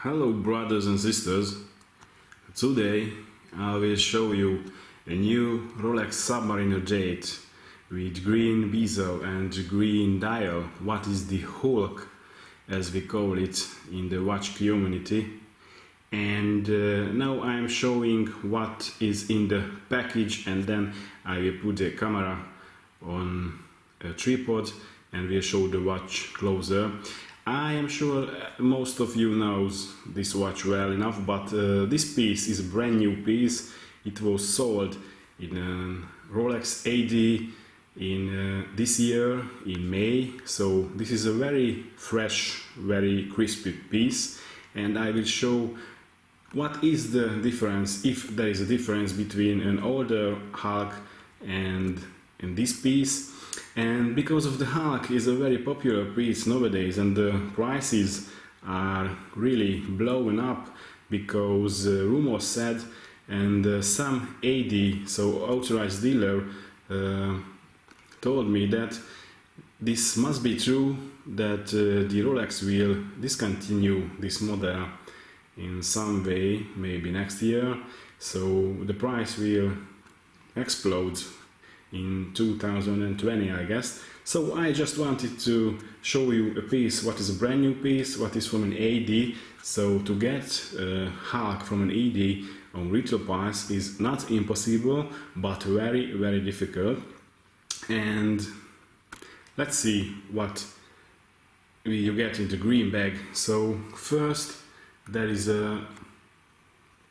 Hello brothers and sisters, today I will show you a new Rolex Submariner date with green bezel and green dial. What is the Hulk, as we call it in the watch community. And now I am showing what is in the package, and then I will put the camera on a tripod and will show the watch closer. I am sure most of you knows this watch well enough, but this piece is a brand new piece. It was sold in a Rolex AD in this year in May, so this is a very fresh, very crispy piece, and I will show what is the difference, if there is a difference between an older Hulk and this piece. And because of the Hulk is a very popular piece nowadays, and the prices are really blowing up, because rumors said, and some AD, so authorized dealer, told me that this must be true, that the Rolex will discontinue this model in some way, maybe next year, so the price will explode in 2020, I guess. So I just wanted to show you a piece, what is a brand new piece, what is from an AD. So to get a Hulk from an AD on retail price is not impossible, but very, very difficult. And let's see what you get in the green bag. So first there is a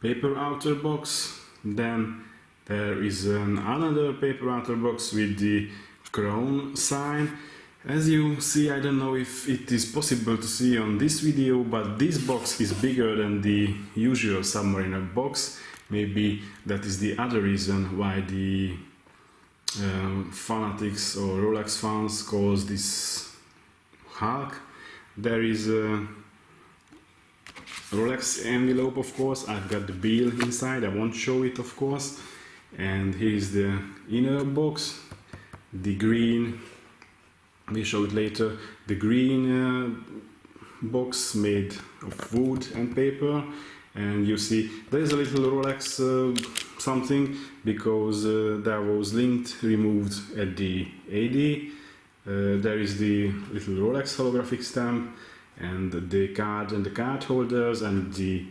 paper outer box, then there is another paper outer box with the crown sign. As you see, I don't know if it is possible to see on this video, but this box is bigger than the usual Submariner box. Maybe that is the other reason why the fanatics or Rolex fans calls this Hulk. There is a Rolex envelope, of course. I've got the bill inside, I won't show it, of course. And here is the inner box, the green, we'll show it later, the green box made of wood and paper. And you see there is a little Rolex something, because that was linked, removed at the AD. There is the little Rolex holographic stamp, and the card and the card holders, and the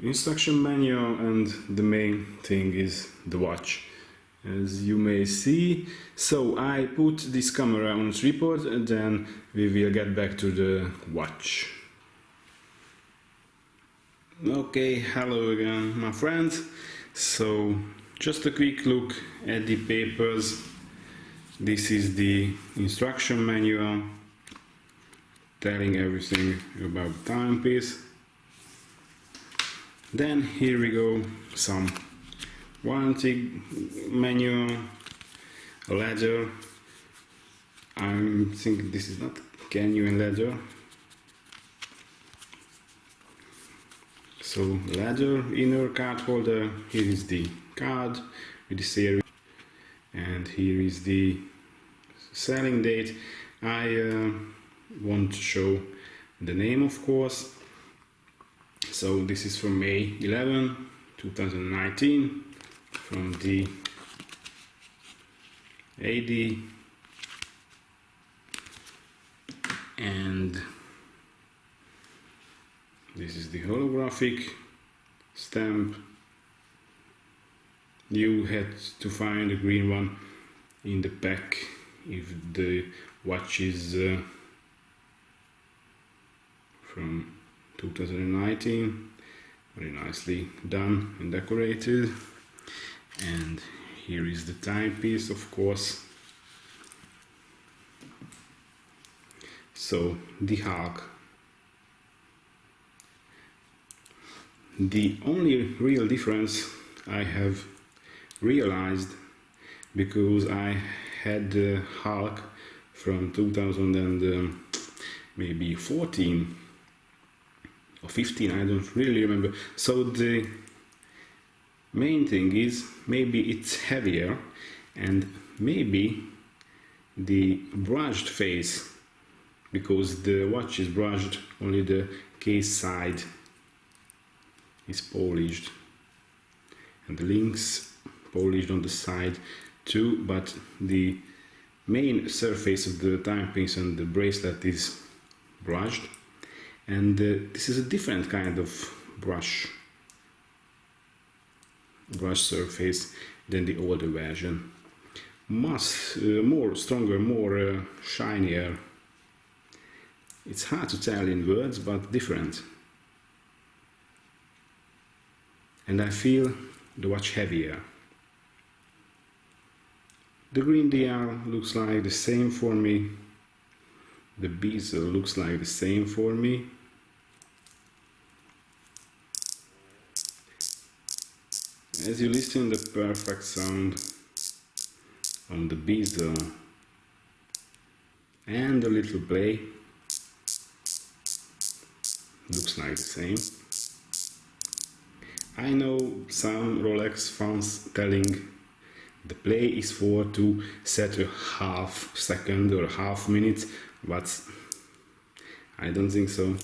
instruction manual, and the main thing is the watch, as you may see. So I put this camera on tripod, and then we will get back to the watch. Okay, hello again, my friends. So just a quick look at the papers. This is the instruction manual telling everything about the timepiece. Then here we go, some warranty manual, a leather. I think this is not genuine leather. So leather inner card holder. Here is the card with the series, and here is the selling date. I want to show the name, of course. So this is from May 11, 2019, from the AD, and this is the holographic stamp. You had to find a green one in the pack if the watch is from 2019, very nicely done and decorated. And here is the timepiece, of course. So the Hulk. The only real difference I have realized, because I had the Hulk from 2000 and maybe 14 or 15, I don't really remember. So the main thing is, maybe it's heavier, and maybe the brushed face because the watch is brushed, only the case side is polished and the links polished on the side too, but the main surface of the timepieces and the bracelet is brushed, and this is a different kind of brush surface than the older version. More stronger, more shinier. It's hard to tell in words, but different. And I feel the watch heavier. The green dial looks like the same for me. The bezel looks like the same for me. As you listen the perfect sound on the bezel and the little play, looks like the same. I know some Rolex fans telling the play is for to set a half second or half minute, but I don't think so.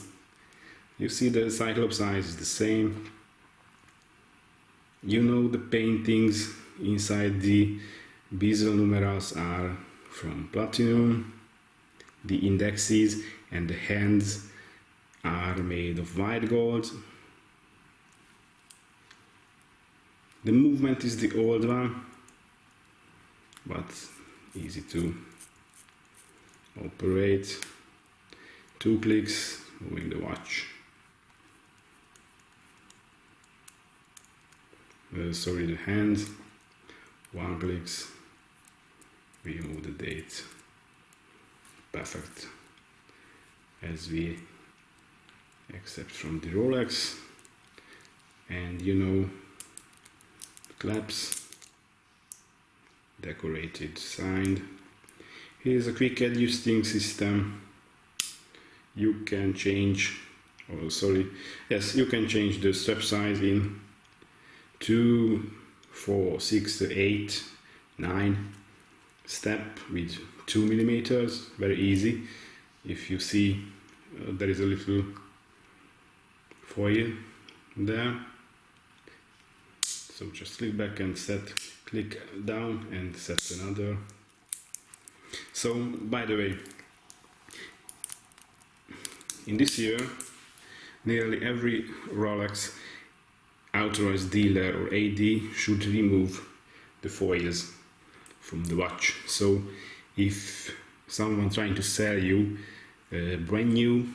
You see the Cyclops eyes is the same. You know the paintings inside the bezel numerals are from platinum. The indexes and the hands are made of white gold. The movement is the old one, but easy to operate. 2 clicks, moving the watch. Sorry, the hand. 1 clicks, we move the date. Perfect. As we accept from the Rolex, and you know, claps, decorated, signed. Here's a quick adjusting system. You can change, you can change the strap size in 2, 4, 6, 8, 9 step with 2 millimeters. Very easy. If you see, there is a little foil there. So just click back and set, click down and set another. So, by the way, in this year, nearly every Rolex authorized dealer or AD should remove the foils from the watch. So, if someone trying to sell you brand new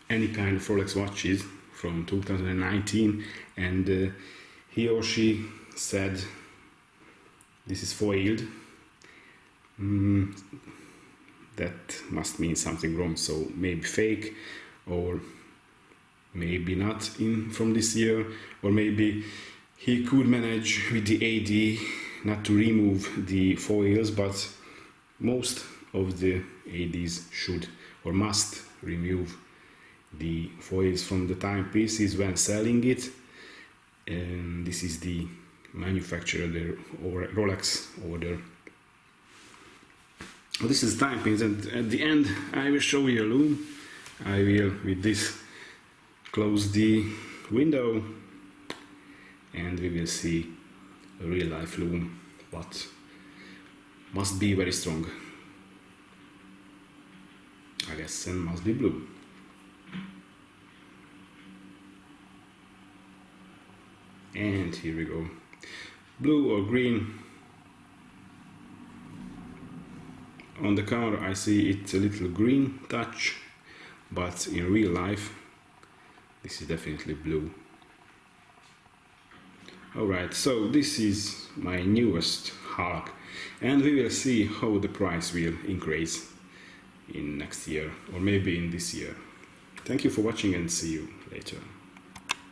any kind of Rolex watches from 2019 and he or she said this is foiled, that must mean something wrong. So maybe fake, or maybe not from this year, or maybe he could manage with the AD not to remove the foils, but most of the ADs should or must remove the foils from the timepieces when selling it. And this is the manufacturer, the Rolex order. This is timepiece, and at the end I will show you a loom. I will, with this, close the window and we will see a real life loom, but must be very strong, I guess, and must be blue. And here we go. Blue or green. On the camera I see it's a little green touch, but in real life this is definitely blue. Alright, so this is my newest hack, and we will see how the price will increase in next year, or maybe in this year. Thank you for watching and see you later.